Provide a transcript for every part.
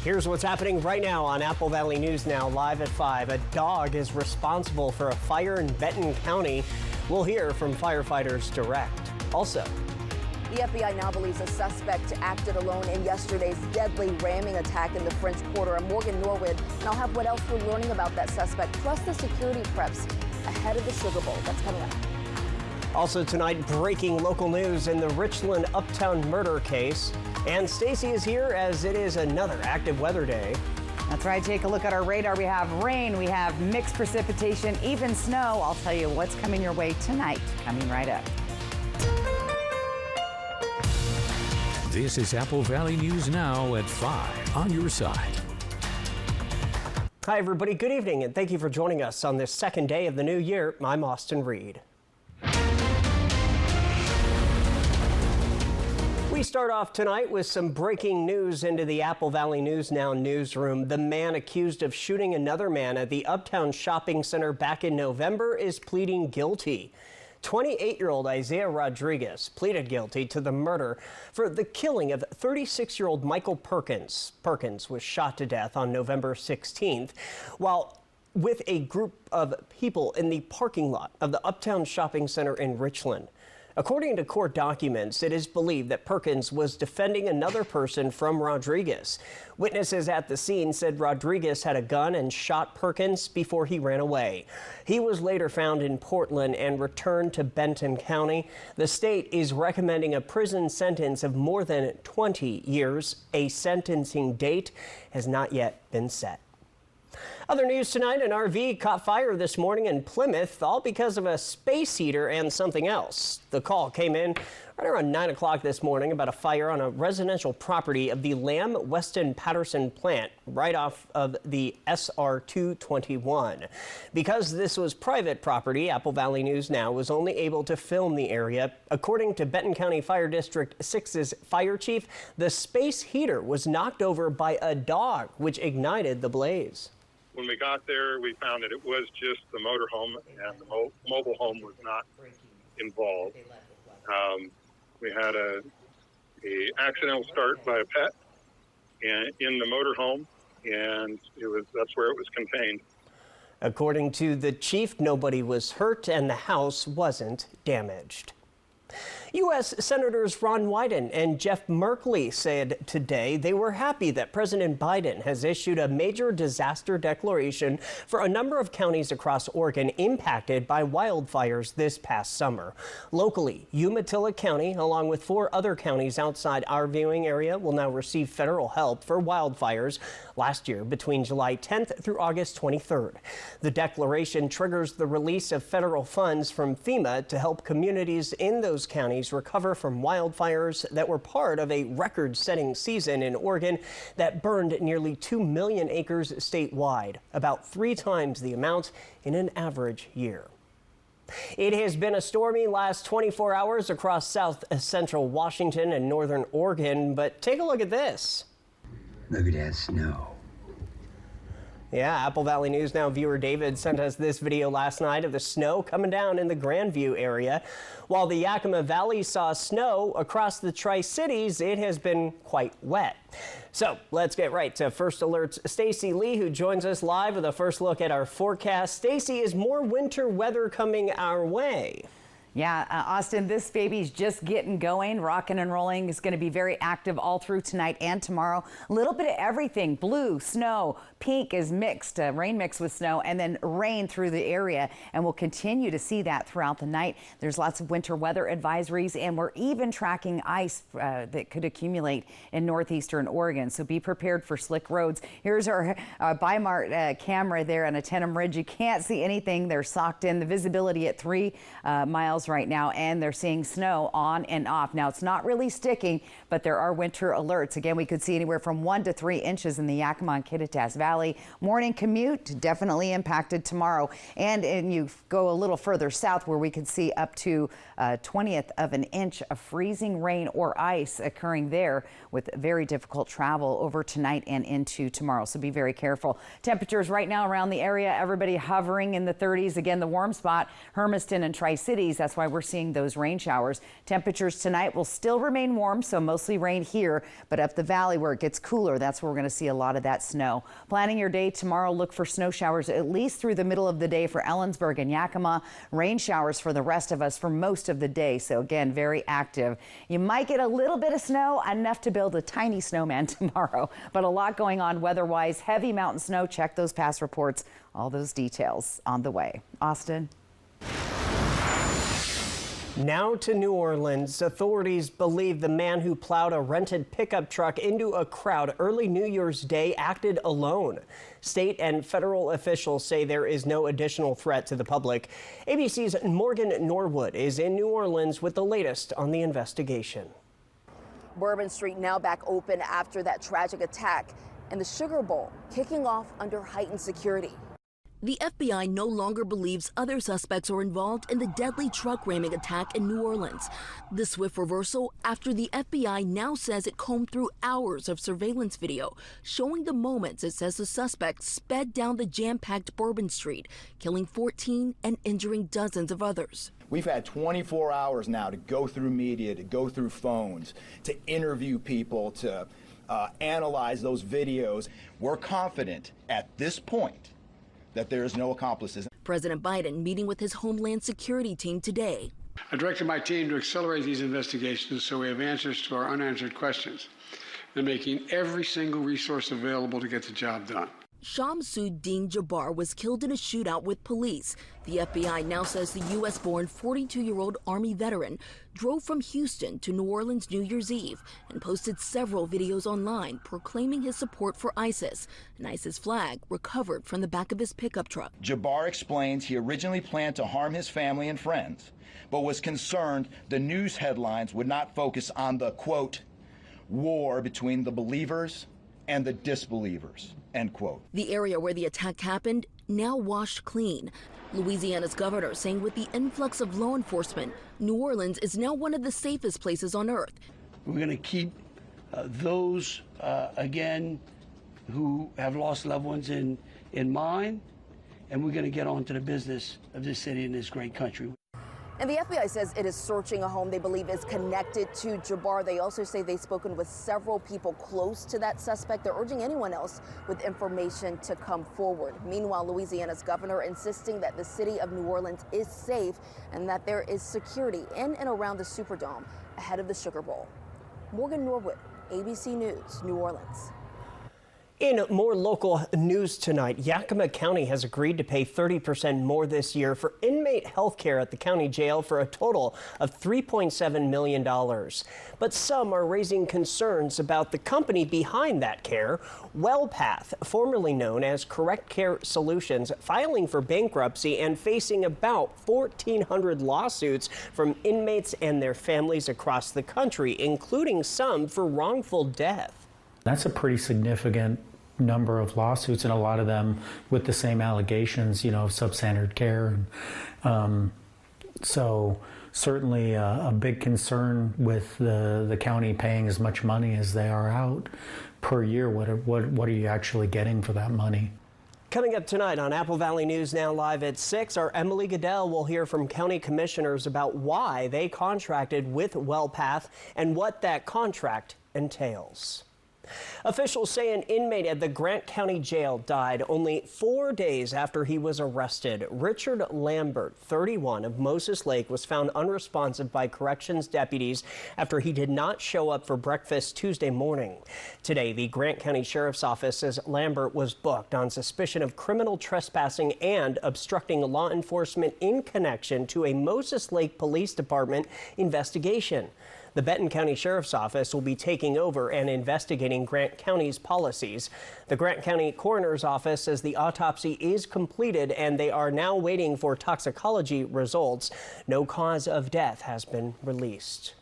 Here's what's happening right now on Apple Valley News Now, live at 5. A dog is responsible for a fire in Benton County. We'll hear from firefighters direct. Also, the FBI now believes a suspect acted alone in yesterday's deadly ramming attack in the French Quarter. I'm Morgan Norwood, and I'll have what else we're learning about that suspect, plus the security preps ahead of the Sugar Bowl. That's coming up. Also tonight, breaking local news in the Richland Uptown murder case. And Stacy is here as it is another active weather day. That's right. Take a look at our radar. We have rain, we have mixed precipitation, even snow. I'll tell you what's coming your way tonight, coming right up. This is Apple Valley News Now at 5 on your side. Hi, everybody. Good evening, and thank you for joining us on this second day of the new year. I'm Austin Reed. We start off tonight with some breaking news into the Apple Valley News Now newsroom. The man accused of shooting another man at the Uptown Shopping Center back in November is pleading guilty. 28-year-old Isaiah Rodriguez pleaded guilty to the murder for the killing of 36-year-old Michael Perkins. Perkins was shot to death on November 16th while with a group of people in the parking lot of the Uptown Shopping Center in Richland. According to court documents, it is believed that Perkins was defending another person from Rodriguez. Witnesses at the scene said Rodriguez had a gun and shot Perkins before he ran away. He was later found in Portland and returned to Benton County. The state is recommending a prison sentence of more than 20 years. A sentencing date has not yet been set. Other news tonight, an RV caught fire this morning in Plymouth, all because of a space heater and something else. The call came in right around 9 o'clock this morning about a fire on a residential property of the Lamb Weston Patterson plant right off of the SR 221. Because this was private property, Apple Valley News Now was only able to film the area. According to Benton County Fire District 6's fire chief, the space heater was knocked over by a dog, which ignited the blaze. When we got there, we found that it was just the motorhome, and the mobile home was not involved. We had a accidental start by a pet in the motorhome, and that's where it was contained. According to the chief, nobody was hurt and the house wasn't damaged. U.S. Senators Ron Wyden and Jeff Merkley said today they were happy that President Biden has issued a major disaster declaration for a number of counties across Oregon impacted by wildfires this past summer. Locally, Umatilla County, along with 4 other counties outside our viewing area, will now receive federal help for wildfires last year between July 10th through August 23rd. The declaration triggers the release of federal funds from FEMA to help communities in those counties recover from wildfires that were part of a record-setting season in Oregon that burned nearly 2 million acres statewide, about 3 times the amount in an average year. It has been a stormy last 24 hours across south central Washington and northern Oregon, but take a look at this. Look at that snow. Yeah, Apple Valley News Now viewer David sent us this video last night of the snow coming down in the Grandview area. While the Yakima Valley saw snow across the Tri-Cities, it has been quite wet. So let's get right to First Alert's Stacy Lee, who joins us live with a first look at our forecast. Stacy, is more winter weather coming our way? Yeah, Austin, this baby's just getting going, rocking and rolling. Is going to be very active all through tonight and tomorrow. A little bit of everything. Blue, snow, pink is mixed, rain mixed with snow, and then rain through the area. And we'll continue to see that throughout the night. There's lots of winter weather advisories, and we're even tracking ice that could accumulate in northeastern Oregon. So be prepared for slick roads. Here's our Bi-Mart camera there on Atenim Ridge. You can't see anything. They're socked in. The visibility at 3 miles right now, and they're seeing snow on and off. Now, it's not really sticking, but there are winter alerts. Again, we could see anywhere from 1 to 3 inches in the Yakima and Kittitas Valley. Morning commute definitely impacted tomorrow. And you go a little further south where we could see up to 1/20th of an inch of freezing rain or ice occurring there, with very difficult travel over tonight and into tomorrow. So be very careful. Temperatures right now around the area, everybody hovering in the 30s. Again, the warm spot, Hermiston and Tri-Cities, that's That's why we're seeing those rain showers. Temperatures tonight will still remain warm, so mostly rain here, but up the valley where it gets cooler, that's where we're going to see a lot of that snow. Planning your day tomorrow, look for snow showers at least through the middle of the day for Ellensburg and Yakima. Rain showers for the rest of us for most of the day. So again, very active. You might get a little bit of snow, enough to build a tiny snowman tomorrow, but a lot going on weather-wise. Heavy mountain snow. Check those past reports. All those details on the way. Austin. Now to New Orleans. Authorities believe the man who plowed a rented pickup truck into a crowd early New Year's Day acted alone. State and federal officials say there is no additional threat to the public. ABC's Morgan Norwood is in New Orleans with the latest on the investigation. Bourbon Street now back open after that tragic attack, and the Sugar Bowl kicking off under heightened security. The FBI no longer believes other suspects are involved in the deadly truck ramming attack in New Orleans. The swift reversal after the FBI now says it combed through hours of surveillance video showing the moments it says the suspect sped down the jam-packed Bourbon Street, killing 14 and injuring dozens of others. We've had 24 hours now to go through media, to go through phones, to interview people, to analyze those videos. We're confident at this point that there is no accomplices. President Biden meeting with his Homeland Security team today. I directed my team to accelerate these investigations so we have answers to our unanswered questions. They're making every single resource available to get the job done. Shamsuddin Jabbar was killed in a shootout with police. The FBI now says the U.S.-born 42-year-old Army veteran drove from Houston to New Orleans New Year's Eve and posted several videos online proclaiming his support for ISIS. An ISIS flag recovered from the back of his pickup truck. Jabbar explains he originally planned to harm his family and friends, but was concerned the news headlines would not focus on the, quote, war between the believers and the disbelievers, end quote. The area where the attack happened now washed clean. Louisiana's governor saying with the influx of law enforcement, New Orleans is now one of the safest places on earth. We're going to keep those, again, who have lost loved ones in mind, and we're going to get on to the business of this city and this great country. And the FBI says it is searching a home they believe is connected to Jabbar. They also say they've spoken with several people close to that suspect. They're urging anyone else with information to come forward. Meanwhile, Louisiana's governor insisting that the city of New Orleans is safe and that there is security in and around the Superdome ahead of the Sugar Bowl. Morgan Norwood, ABC News, New Orleans. In more local news tonight, Yakima County has agreed to pay 30% more this year for inmate health care at the county jail for a total of $3.7 million. But some are raising concerns about the company behind that care, WellPath, formerly known as Correct Care Solutions, filing for bankruptcy and facing about 1,400 lawsuits from inmates and their families across the country, including some for wrongful death. That's a pretty significant number of lawsuits, and a lot of them with the same allegations, you know, of substandard care. So certainly a big concern with the county paying as much money as they are out per year. What are you actually getting for that money? Coming up tonight on Apple Valley News Now live at 6, our Emily Goodell will hear from county commissioners about why they contracted with WellPath and what that contract entails. Officials say an inmate at the Grant County Jail died only 4 days after he was arrested. Richard Lambert, 31, of Moses Lake, was found unresponsive by corrections deputies after he did not show up for breakfast Tuesday morning. Today, the Grant County Sheriff's Office says Lambert was booked on suspicion of criminal trespassing and obstructing law enforcement in connection to a Moses Lake Police Department investigation. The Benton County Sheriff's Office will be taking over and investigating Grant County's policies. The Grant County Coroner's Office says the autopsy is completed and they are now waiting for toxicology results. No cause of death has been released.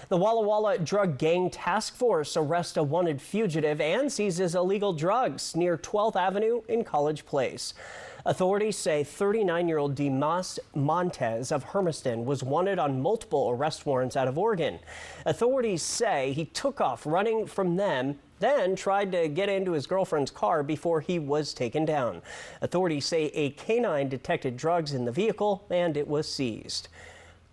The Walla Walla Drug Gang Task Force arrests a wanted fugitive and seizes illegal drugs near 12th Avenue in College Place. Authorities say 39-year-old Dimas Montez of Hermiston was wanted on multiple arrest warrants out of Oregon. Authorities say he took off running from them, then tried to get into his girlfriend's car before he was taken down. Authorities say a canine detected drugs in the vehicle and it was seized.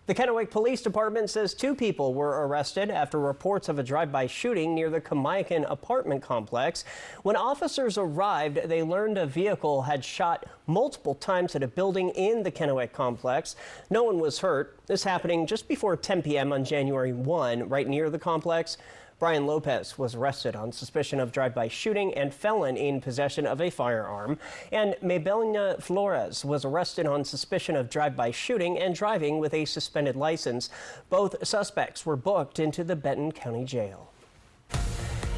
The Kennewick Police Department says 2 people were arrested after reports of a drive-by shooting near the Kamiakin apartment complex. When officers arrived, they learned a vehicle had shot multiple times at a building in the Kennewick complex. No one was hurt. This happening just before 10 p.m. on January 1, right near the complex. Brian Lopez was arrested on suspicion of drive-by shooting and felon in possession of a firearm. And Maybelline Flores was arrested on suspicion of drive-by shooting and driving with a suspended license. Both suspects were booked into the Benton County Jail.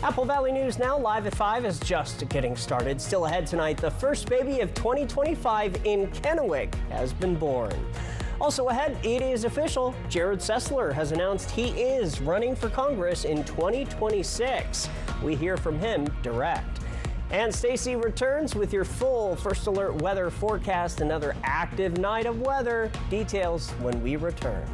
Apple Valley News Now live at 5 is just getting started. Still ahead tonight, the first baby of 2025 in Kennewick has been born. Also ahead, it is official. Jared Sessler has announced he is running for Congress in 2026. We hear from him direct. And Stacy returns with your full First Alert weather forecast. Another active night of weather. Details when we return.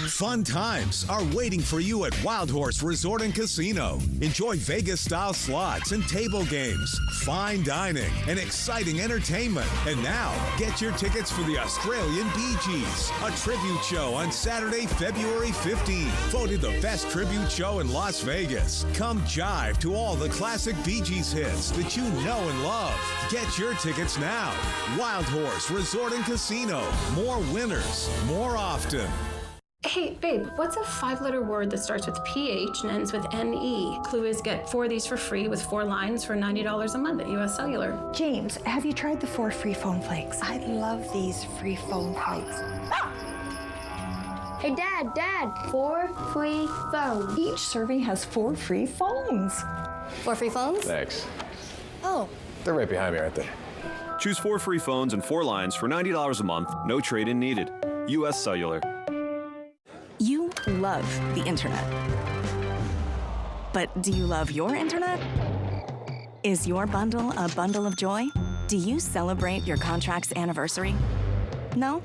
Fun times are waiting for you at Wild Horse Resort and Casino. Enjoy Vegas-style slots and table games, fine dining, and exciting entertainment. And now, get your tickets for the Australian Bee Gees, a tribute show on Saturday, February 15th. Voted the best tribute show in Las Vegas. Come jive to all the classic Bee Gees hits that you know and love. Get your tickets now. Wild Horse Resort and Casino. More winners, more often. Hey, babe, what's a 5-letter word that starts with PH and ends with NE? Clue is get 4 of these for free with 4 lines for $90 a month at US Cellular. James, have you tried the 4 free phone flakes? I love these free phone flakes. Hey, Dad, 4 free phones. Each serving has 4 free phones. 4 free phones? Thanks. Oh. They're right behind me right there. Choose 4 free phones and 4 lines for $90 a month. No trade-in needed. US Cellular. You love the internet. But do you love your internet? Is your bundle a bundle of joy? Do you celebrate your contract's anniversary? No?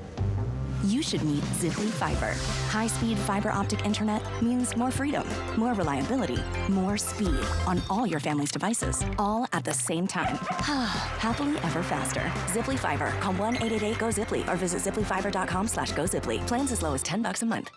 You should meet Ziply Fiber. High-speed fiber optic internet means more freedom, more reliability, more speed on all your family's devices, all at the same time. Happily ever faster. Ziply Fiber. Call 1-888-GO-ZIPLY or visit ziplyfiber.com/GoZiply. Plans as low as $10 a month.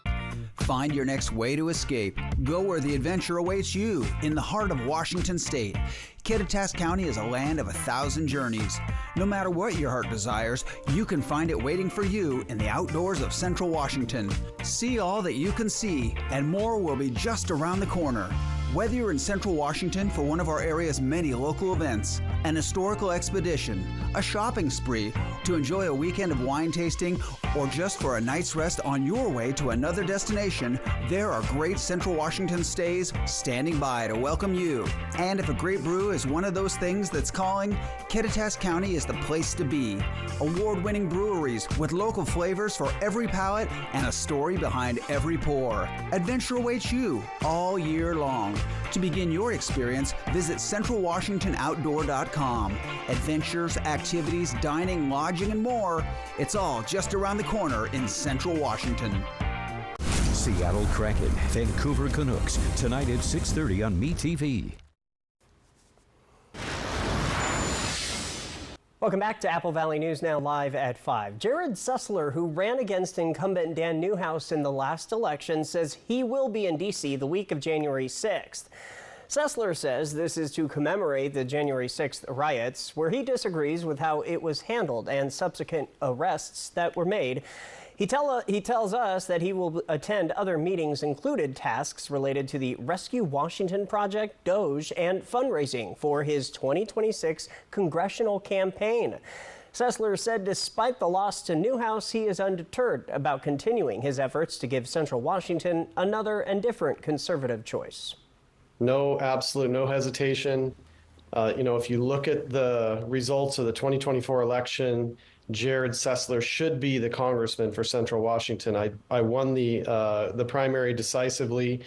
Find your next way to escape. Go where the adventure awaits you, in the heart of Washington State. Kittitas County is a land of 1,000 journeys. No matter what your heart desires, you can find it waiting for you in the outdoors of Central Washington. See all that you can see, and more will be just around the corner. Whether you're in Central Washington for one of our area's many local events, an historical expedition, a shopping spree, to enjoy a weekend of wine tasting, or just for a night's rest on your way to another destination, there are great Central Washington stays standing by to welcome you. And if a great brew is one of those things that's calling, Kittitas County is the place to be. Award-winning breweries with local flavors for every palate and a story behind every pour. Adventure awaits you all year long. To begin your experience, visit centralwashingtonoutdoor.com. Adventures, activities, dining, lodging, and more. It's all just around the corner in Central Washington. Seattle Kraken, Vancouver Canucks, tonight at 6:30 on MeTV. Welcome back to Apple Valley News Now live at 5. Jared Sessler, who ran against incumbent Dan Newhouse in the last election, says he will be in D.C. the week of January 6th. Sessler says this is to commemorate the January 6th riots, where he disagrees with how it was handled and subsequent arrests that were made. He tells us that he will attend other meetings, included tasks related to the Rescue Washington Project, Doge, and fundraising for his 2026 congressional campaign. Sessler said despite the loss to Newhouse, he is undeterred about continuing his efforts to give Central Washington another and different conservative choice. No hesitation. If you look at the results of the 2024 election, Jared Sessler should be the congressman for Central Washington. I won the primary decisively,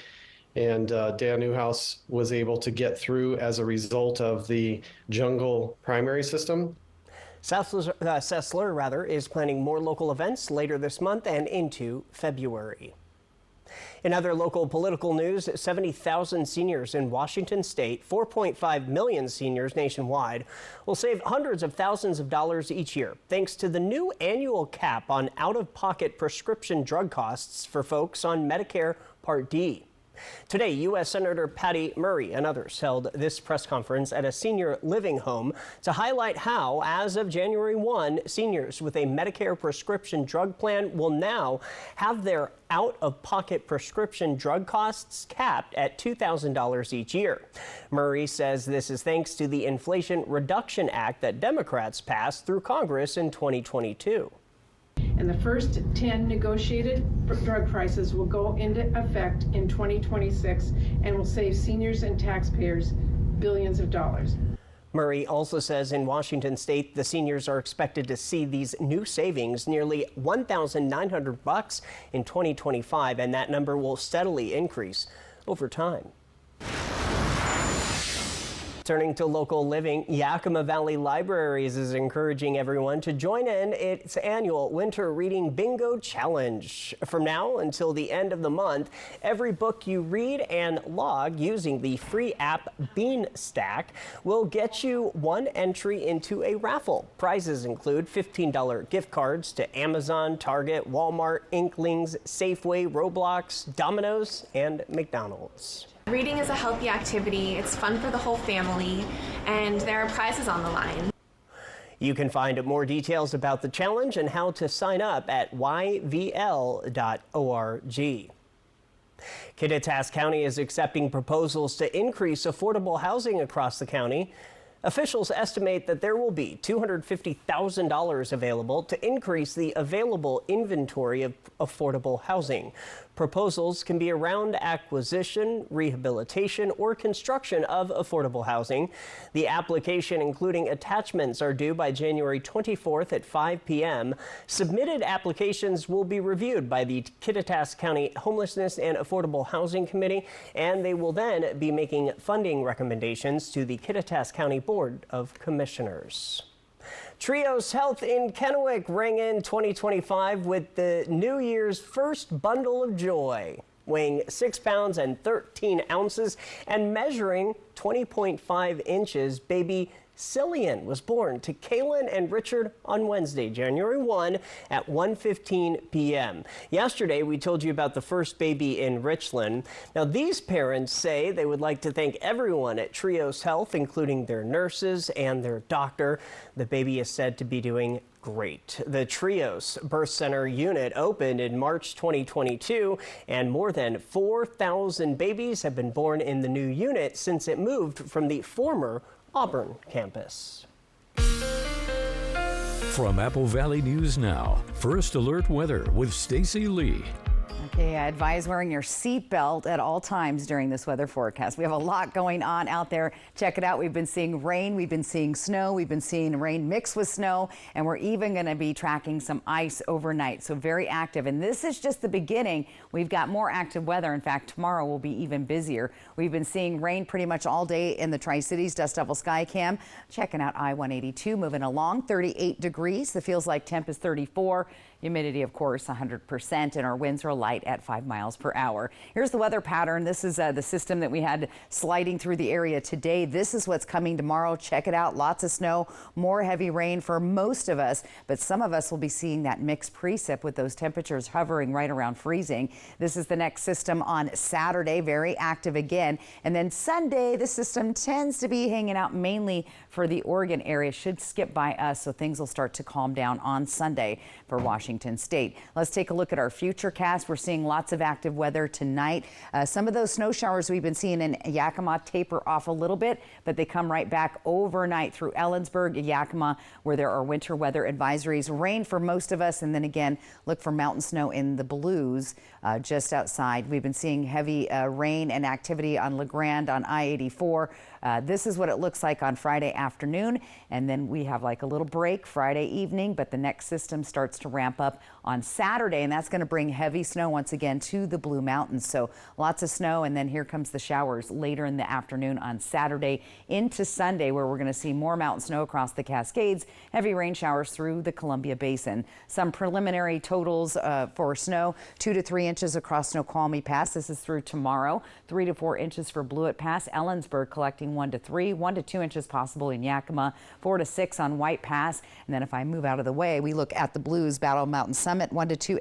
and Dan Newhouse was able to get through as a result of the jungle primary system. Sessler is planning more local events later this month and into February. In other local political news, 70,000 seniors in Washington state, 4.5 million seniors nationwide, will save hundreds of thousands of dollars each year thanks to the new annual cap on out-of-pocket prescription drug costs for folks on Medicare Part D. Today, U.S. Senator Patty Murray and others held this press conference at a senior living home to highlight how, as of January 1, seniors with a Medicare prescription drug plan will now have their out-of-pocket prescription drug costs capped at $2,000 each year. Murray says this is thanks to the Inflation Reduction Act that Democrats passed through Congress in 2022. And the first 10 negotiated drug prices will go into effect in 2026 and will save seniors and taxpayers billions of dollars. Murray also says in Washington state, the seniors are expected to see these new savings nearly $1,900 in 2025, and that number will steadily increase over time. Turning to local living, Yakima Valley Libraries is encouraging everyone to join in its annual Winter Reading Bingo Challenge. From now until the end of the month, every book you read and log using the free app Bean Stack will get you one entry into a raffle. Prizes include $15 gift cards to Amazon, Target, Walmart, Inklings, Safeway, Roblox, Domino's, and McDonald's. Reading is a healthy activity, it's fun for the whole family, and there are prizes on the line. You can find more details about the challenge and how to sign up at yvl.org. Kittitas County is accepting proposals to increase affordable housing across the county. Officials estimate that there will be $250,000 available to increase the available inventory of affordable housing. Proposals can be around acquisition, rehabilitation, or construction of affordable housing. The application, including attachments, are due by January 24th at 5 p.m. Submitted applications will be reviewed by the Kittitas County Homelessness and Affordable Housing Committee, and they will then be making funding recommendations to the Kittitas County Board of Commissioners. Trios Health in Kennewick rang in 2025 with the New Year's first bundle of joy. Weighing 6 pounds and 13 ounces and measuring 20.5 inches, baby Cillian was born to Kaylin and Richard on Wednesday, January 1 at 1:15 p.m. Yesterday, we told you about the first baby in Richland. Now, these parents say they would like to thank everyone at Trios Health, including their nurses and their doctor. The baby is said to be doing great. The Trios Birth Center unit opened in March 2022, and more than 4,000 babies have been born in the new unit since it moved from the former Auburn campus. From Apple Valley News Now, First Alert Weather with Stacy Lee. Okay, I advise wearing your seatbelt at all times during this weather forecast. We have a lot going on out there. Check it out. We've been seeing rain, we've been seeing snow, we've been seeing rain mixed with snow, and we're even going to be tracking some ice overnight. So very active. And this is just the beginning. We've got more active weather. In fact, tomorrow will be even busier. We've been seeing rain pretty much all day in the Tri-Cities. Dust Devil Skycam. Checking out I-182 moving along. 38 degrees. The feels like temp is 34. Humidity, of course, 100%, and our winds are light at 5 miles per hour. Here's the weather pattern. This is the system that we had sliding through the area today. This is what's coming tomorrow. Check it out. Lots of snow, more heavy rain for most of us, but some of us will be seeing that mixed precip with those temperatures hovering right around freezing. This is the next system on Saturday, very active again. And then Sunday, the system tends to be hanging out mainly for the Oregon area. Should skip by us, so things will start to calm down on Sunday for Washington State. Let's take a look at our futurecast. We're seeing lots of active weather tonight. Some of those snow showers we've been seeing in Yakima taper off a little bit, but they come right back overnight through Ellensburg, Yakima, where there are winter weather advisories. Rain for most of us, and then again, look for mountain snow in the Blues just outside. We've been seeing heavy rain and activity on LeGrand on I-84. This is what it looks like on Friday afternoon, and then we have like a little break Friday evening, but the next system starts to ramp ramp up on Saturday, and that's going to bring heavy snow once again to the Blue Mountains. So lots of snow, and then here comes the showers later in the afternoon on Saturday into Sunday, where we're going to see more mountain snow across the Cascades, heavy rain showers through the Columbia Basin. Some preliminary totals for snow: 2 to 3 inches across Snoqualmie Pass. This is through tomorrow. 3 to 4 inches for Blewett Pass. Ellensburg collecting 1 to 3, 1 to 2 inches possible in Yakima, 4 to 6 on White Pass. And then if I move out of the way, we look at the Blues. Battle Mountain Summit, 1 to 2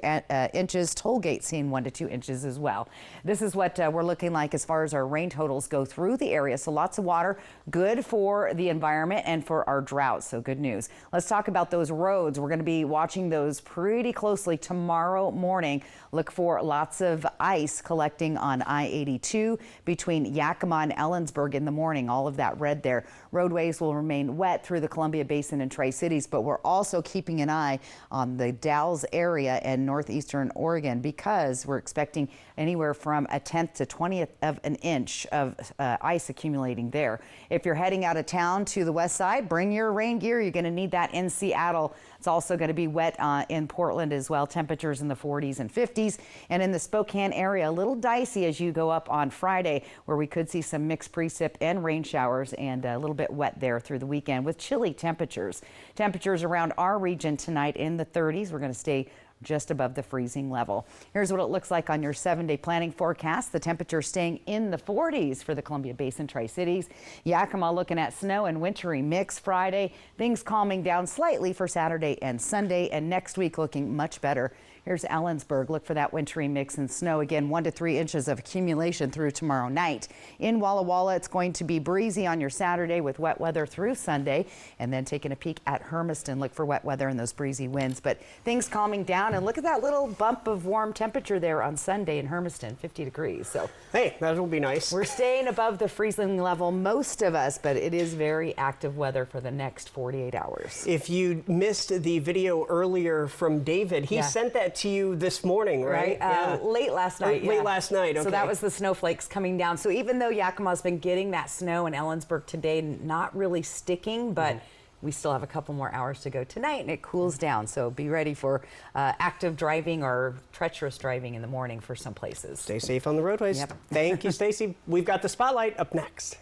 inches. Tollgate seeing 1 to 2 inches as well. This is what we're looking like as far as our rain totals go through the area. So lots of water, good for the environment and for our drought. So good news. Let's talk about those roads. We're going to be watching those pretty closely tomorrow morning. Look for lots of ice collecting on I-82 between Yakima and Ellensburg in the morning. All of that red there. Roadways will remain wet through the Columbia Basin and Tri-Cities, but we're also keeping an eye on the Dalles area and northeastern Oregon, because we're expecting anywhere from 1/10 to 20th of an inch of ice accumulating there. If you're heading out of town to the west side, bring your rain gear. You're going to need that in Seattle. It's also going to be wet in Portland as well. Temperatures in the 40s and 50s. And in the Spokane area, a little dicey as you go up on Friday, where we could see some mixed precip and rain showers, and a little bit wet there through the weekend with chilly temperatures. Temperatures around our region tonight in the 30s. We're going to stay just above the freezing level. Here's what it looks like on your 7-day planning forecast. The temperature staying in the 40s for the Columbia Basin, Tri-Cities. Yakima looking at snow and wintry mix Friday. Things calming down slightly for Saturday and Sunday, and next week looking much better. Here's Ellensburg. Look for that wintry mix and snow. Again, 1 to 3 inches of accumulation through tomorrow night. In Walla Walla, it's going to be breezy on your Saturday with wet weather through Sunday. And then taking a peek at Hermiston, look for wet weather and those breezy winds. But things calming down, and look at that little bump of warm temperature there on Sunday in Hermiston, 50 degrees. So hey, that'll be nice. We're staying above the freezing level, most of us, but it is very active weather for the next 48 hours. If you missed the video earlier from David, he sent that to you this morning, right? Late last night. Late last night, okay. So that was the snowflakes coming down. So even though Yakima's been getting that snow in Ellensburg today, not really sticking, but we still have a couple more hours to go tonight, and it cools down. So be ready for active driving or treacherous driving in the morning for some places. Stay safe on the roadways. Yep. Thank you, Stacy. We've got the spotlight up next.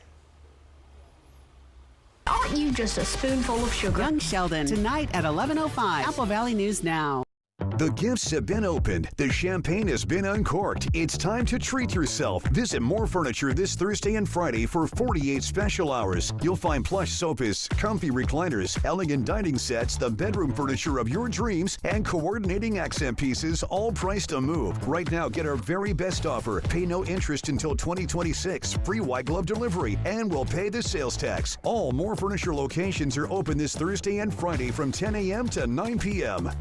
Aren't you just a spoonful of sugar? Young Sheldon, tonight at 11:05. Apple Valley News Now. The gifts have been opened. The champagne has been uncorked. It's time to treat yourself. Visit More Furniture this Thursday and Friday for 48 special hours. You'll find plush sofas, comfy recliners, elegant dining sets, the bedroom furniture of your dreams, and coordinating accent pieces, all priced to move. Right now, get our very best offer. Pay no interest until 2026. Free white glove delivery, and we'll pay the sales tax. All More Furniture locations are open this Thursday and Friday from 10 a.m. to 9 p.m.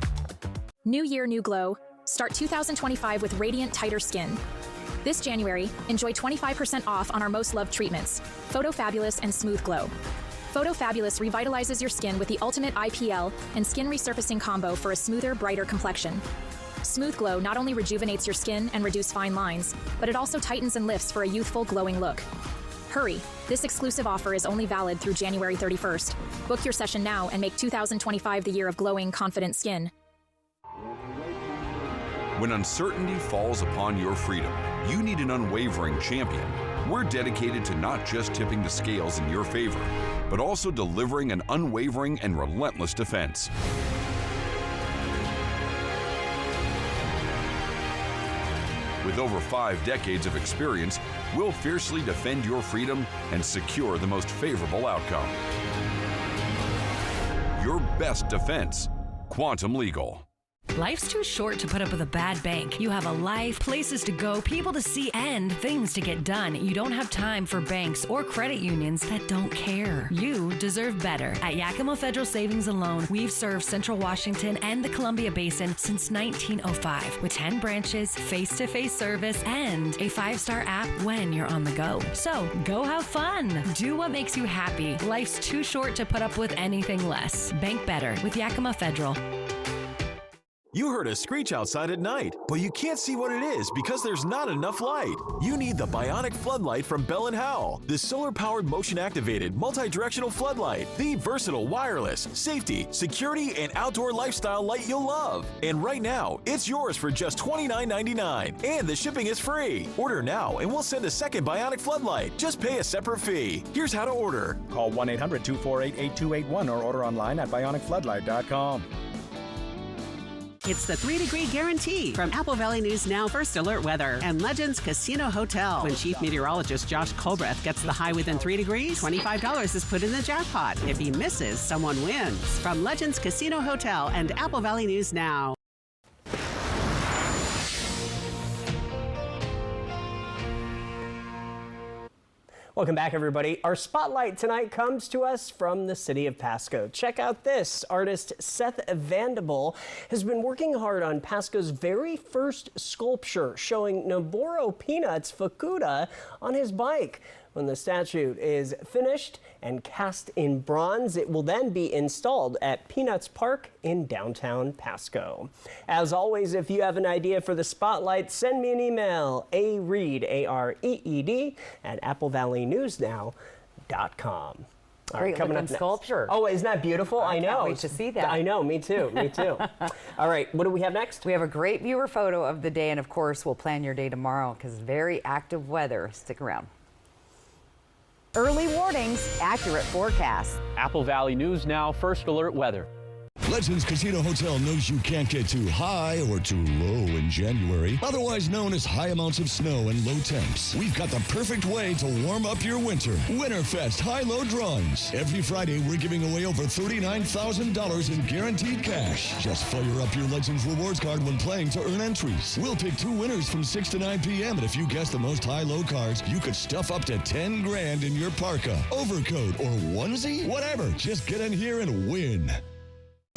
New year, new glow. Start 2025 with radiant, tighter skin. This January, enjoy 25% off on our most loved treatments, Photo Fabulous and Smooth Glow. Photo Fabulous revitalizes your skin with the ultimate IPL and skin resurfacing combo for a smoother, brighter complexion. Smooth Glow not only rejuvenates your skin and reduces fine lines, but it also tightens and lifts for a youthful, glowing look. Hurry! This exclusive offer is only valid through January 31st. Book your session now and make 2025 the year of glowing, confident skin. When uncertainty falls upon your freedom, you need an unwavering champion. We're dedicated to not just tipping the scales in your favor, but also delivering an unwavering and relentless defense. With over 5 decades of experience, we'll fiercely defend your freedom and secure the most favorable outcome. Your best defense, Quantum Legal. Life's too short to put up with a bad bank. You have a life, places to go, people to see, and things to get done. You don't have time for banks or credit unions that don't care. You deserve better. At Yakima Federal Savings and Loan, we've served Central Washington and the Columbia Basin since 1905 with 10 branches, face-to-face service, and a 5-star app when you're on the go. So go have fun. Do what makes you happy. Life's too short to put up with anything less. Bank better with Yakima Federal. You heard a screech outside at night, but you can't see what it is because there's not enough light. You need the Bionic Floodlight from Bell & Howell, the solar-powered motion-activated multi-directional floodlight, the versatile wireless, safety, security, and outdoor lifestyle light you'll love. And right now, it's yours for just $29.99, and the shipping is free. Order now, and we'll send a second Bionic Floodlight. Just pay a separate fee. Here's how to order. Call 1-800-248-8281 or order online at bionicfloodlight.com. It's the 3-degree guarantee from Apple Valley News Now First Alert Weather and Legends Casino Hotel. When Chief Meteorologist Josh Colbreth gets the high within 3 degrees, $25 is put in the jackpot. If he misses, someone wins. From Legends Casino Hotel and Apple Valley News Now. Welcome back, everybody. Our spotlight tonight comes to us from the city of Pasco. Check out this. Artist Seth Vandible has been working hard on Pasco's very first sculpture showing Noboru Peanuts Fukuda on his bike. When the statue is finished and cast in bronze, it will then be installed at Peanuts Park in downtown Pasco. As always, if you have an idea for the spotlight, send me an email, areed, A-R-E-E-D, at applevalleynewsnow.com. Great looking sculpture. Oh, isn't that beautiful? I know. Can't wait to see that. I know, me too, me too. All right, what do we have next? We have a great viewer photo of the day, and of course, we'll plan your day tomorrow because very active weather. Stick around. Early warnings, accurate forecasts. Apple Valley News Now First Alert Weather. Legends Casino Hotel knows you can't get too high or too low in January, otherwise known as high amounts of snow and low temps. We've got the perfect way to warm up your winter. Winterfest high-low drawings. Every Friday, we're giving away over $39,000 in guaranteed cash. Just fire up your Legends Rewards card when playing to earn entries. We'll pick 2 winners from 6 to 9 p.m. And if you guess the most high-low cards, you could stuff up to 10 grand in your parka, overcoat, or onesie. Whatever, just get in here and win.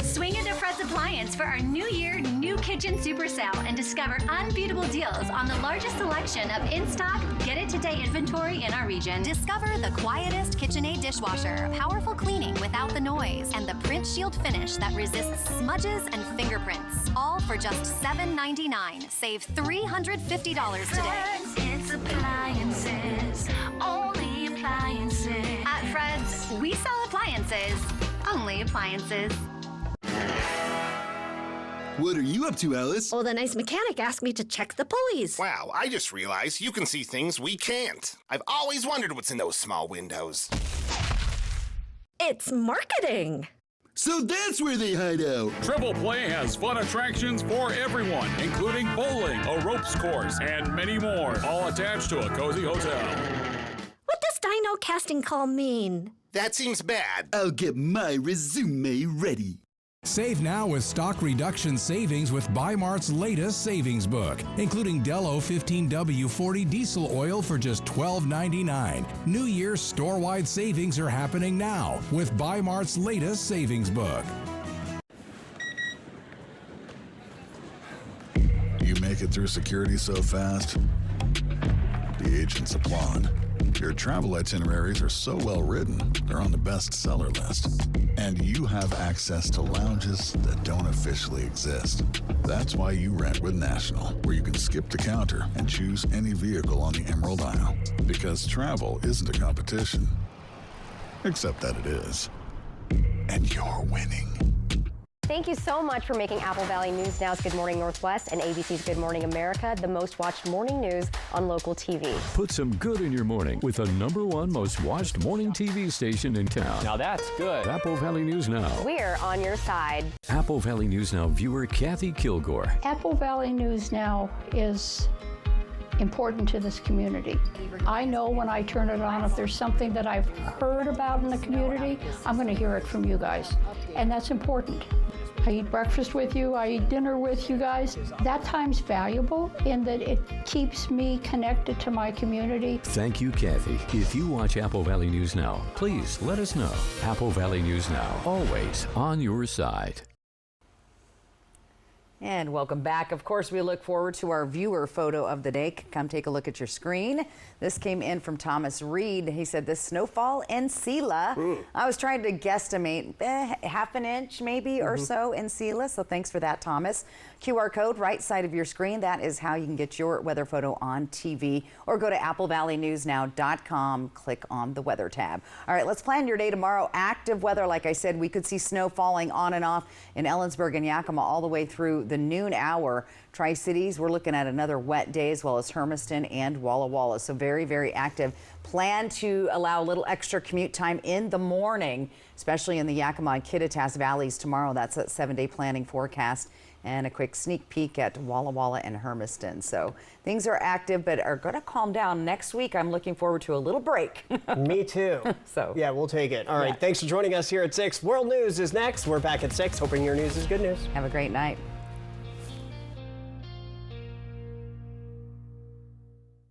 Swing into Fred's Appliance for our New Year, New Kitchen Super Sale and discover unbeatable deals on the largest selection of in-stock, get-it-today inventory in our region. Discover the quietest KitchenAid dishwasher, powerful cleaning without the noise, and the print shield finish that resists smudges and fingerprints. All for just $7.99. Save $350 today. It's appliances, only appliances. At Fred's, we sell appliances, only appliances. What are you up to, Alice? Well, the nice mechanic asked me to check the pulleys. Wow, I just realized you can see things we can't. I've always wondered what's in those small windows. It's marketing. So that's where they hide out. Triple Play has fun attractions for everyone, including bowling, a ropes course, and many more, all attached to a cozy hotel. What does dino casting call mean? That seems bad. I'll get my resume ready. Save now with stock reduction savings with Bi-Mart's latest savings book, including Dello 15W40 diesel oil for just $12.99. New Year's store-wide savings are happening now with Bi-Mart's latest savings book. You make it through security so fast, the agents applaud. Your travel itineraries are so well written, they're on the bestseller list. And you have access to lounges that don't officially exist. That's why you rent with National, where you can skip the counter and choose any vehicle on the Emerald Isle. Because travel isn't a competition, except that it is. And you're winning. Thank you so much for making Apple Valley News Now's Good Morning Northwest and ABC's Good Morning America the most watched morning news on local TV. Put some good in your morning with the #1 most watched morning TV station in town. Now that's good. Apple Valley News Now. We're on your side. Apple Valley News Now viewer Kathy Kilgore. Apple Valley News Now is important to this community. I know when I turn it on, if there's something that I've heard about in the community, I'm going to hear it from you guys. And that's important. I eat breakfast with you, I eat dinner with you guys. That time's valuable in that it keeps me connected to my community. Thank you, Kathy. If you watch Apple Valley News Now, please let us know. Apple Valley News Now, always on your side. And welcome back. Of course, we look forward to our viewer photo of the day. Come take a look at your screen. This came in from Thomas Reed. He said, this snowfall in Sela. I was trying to guesstimate half an inch maybe or so in Sela. So thanks for that, Thomas. QR code right side of your screen. That is how you can get your weather photo on TV, or go to applevalleyNewsNow.com. Click on the weather tab. All right, let's plan your day tomorrow. Active weather. Like I said, we could see snow falling on and off in Ellensburg and Yakima all the way through the noon hour. Tri-Cities, we're looking at another wet day, as well as Hermiston and Walla Walla. So very, very active. Plan to allow a little extra commute time in the morning, especially in the Yakima and Kittitas valleys tomorrow. That's a 7-day planning forecast. And a quick sneak peek at Walla Walla and Hermiston. So things are active, but are going to calm down next week. I'm looking forward to a little break. Me too. So yeah, we'll take it. All right. Thanks for joining us here at 6. World News is next. We're back at 6, hoping your news is good news. Have a great night.